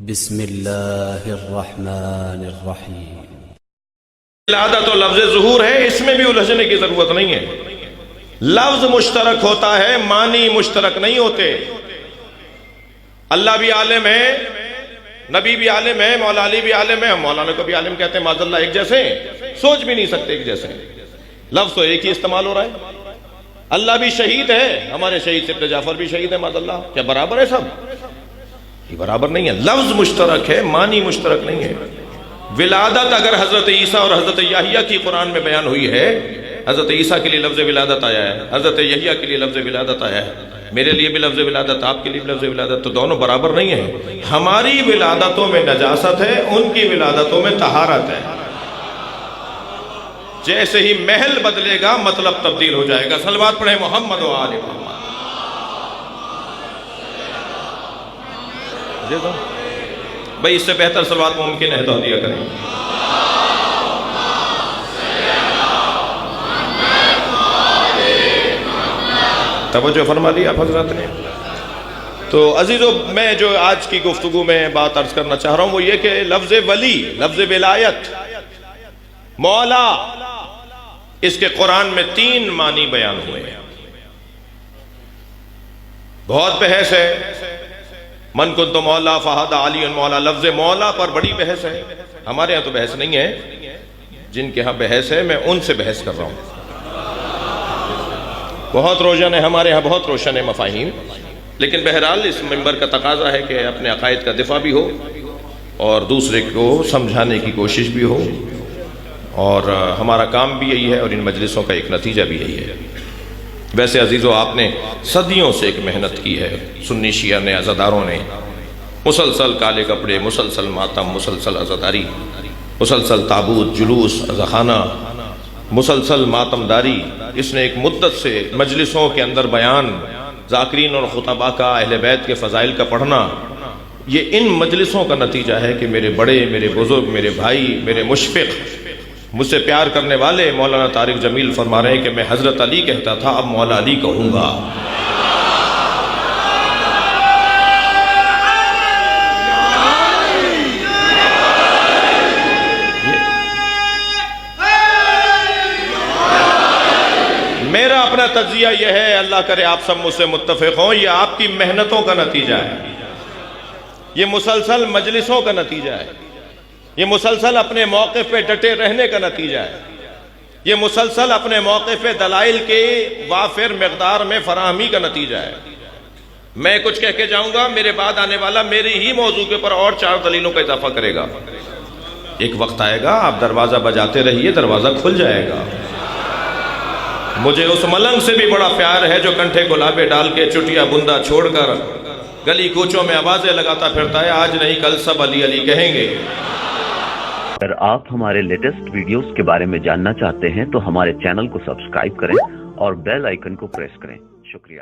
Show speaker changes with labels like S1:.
S1: بسم اللہ الرحمن الرحیم۔
S2: ولادت تو لفظ ظہور ہے، اس میں بھی الجھنے کی ضرورت نہیں ہے۔ لفظ مشترک ہوتا ہے، معنی مشترک نہیں ہوتے۔ اللہ بھی عالم ہے، نبی بھی عالم ہے، مولا علی بھی عالم ہے، ہم مولانا کو بھی عالم کہتے ہیں، معاذ اللہ ایک جیسے ہیں، سوچ بھی نہیں سکتے ایک جیسے ہیں، لفظ تو ایک ہی استعمال ہو رہا ہے۔ اللہ بھی شہید ہے، ہمارے شہید ابن جعفر بھی شہید ہے، معاذ اللہ، کیا برابر ہے؟ سب یہ برابر نہیں ہے۔ لفظ مشترک ہے، معنی مشترک نہیں ہے۔ ولادت اگر حضرت عیسیٰ اور حضرت یحییٰ کی قرآن میں بیان ہوئی ہے، حضرت عیسیٰ کے لیے لفظ ولادت آیا ہے، حضرت یحییٰ کے لیے لفظ ولادت آیا ہے، میرے لیے بھی لفظ ولادت، آپ کے لیے بھی لفظ ولادت، تو دونوں برابر نہیں ہیں۔ ہماری ولادتوں میں نجاست ہے، ان کی ولادتوں میں طہارت ہے۔ جیسے ہی محل بدلے گا مطلب تبدیل ہو جائے گا۔ صلوات پڑھیں محمد و آل محمد۔ بھئی اس سے بہتر صلوات ممکن ہے تو دیا کریں۔ توجہ فرما دی آپ حضرات نے۔ تو عزیزو، میں جو آج کی گفتگو میں بات عرض کرنا چاہ رہا ہوں وہ یہ کہ لفظ ولی، لفظ ولایت، مولا، اس کے قرآن میں 3 معنی بیان ہوئے ہیں۔ بہت بحث ہے، من کنت مولا فہذا علی مولا، لفظ مولا پر بڑی بحث ہے۔ ہمارے ہاں تو بحث نہیں ہے، جن کے ہاں بحث ہے میں ان سے بحث کر رہا ہوں۔ بہت روشن ہے، ہمارے ہاں بہت روشن ہے مفاہیم، لیکن بہرحال اس منبر کا تقاضا ہے کہ اپنے عقائد کا دفاع بھی ہو اور دوسرے کو سمجھانے کی کوشش بھی ہو، اور ہمارا کام بھی یہی ہے اور ان مجلسوں کا ایک نتیجہ بھی یہی ہے۔ ویسے عزیزو، آپ نے صدیوں سے ایک محنت کی ہے، سنی شیعہ نے، عزاداروں نے، مسلسل کالے کپڑے، مسلسل ماتم، مسلسل عزاداری، مسلسل تابوت، جلوس، عزاخانہ، مسلسل ماتم داری۔ اس نے ایک مدت سے مجلسوں کے اندر بیان، ذاکرین اور خطباء کا، اہل بیت کے فضائل کا پڑھنا، یہ ان مجلسوں کا نتیجہ ہے کہ میرے بڑے، میرے بزرگ، میرے بھائی، میرے مشفق، مجھ سے پیار کرنے والے مولانا طارق جمیل فرما رہے ہیں کہ میں حضرت علی کہتا تھا، اب مولا علی کہوں گا۔ میرا اپنا تجزیہ یہ ہے، اللہ کرے آپ سب مجھ سے متفق ہوں، یہ آپ کی محنتوں کا نتیجہ ہے، یہ مسلسل مجلسوں کا نتیجہ ہے، یہ مسلسل اپنے موقف پہ ڈٹے رہنے کا نتیجہ ہے، یہ مسلسل اپنے موقف پہ دلائل کے وافر مقدار میں فراہمی کا نتیجہ ہے۔ میں کچھ کہہ کے جاؤں گا، میرے بعد آنے والا میری ہی موضوع کے پر اور 4 دلیلوں کا اضافہ کرے گا۔ ایک وقت آئے گا، آپ دروازہ بجاتے رہیے، دروازہ کھل جائے گا۔ مجھے اس ملنگ سے بھی بڑا پیار ہے جو کنٹھے گلابے ڈال کے چٹیا بندہ چھوڑ کر گلی کوچوں میں آوازیں لگاتا پھرتا ہے، آج نہیں کل سب علی علی کہیں گے۔
S3: اگر آپ ہمارے لیٹسٹ ویڈیوز کے بارے میں جاننا چاہتے ہیں تو ہمارے چینل کو سبسکرائب کریں اور بیل آئیکن کو پریس کریں۔ شکریہ۔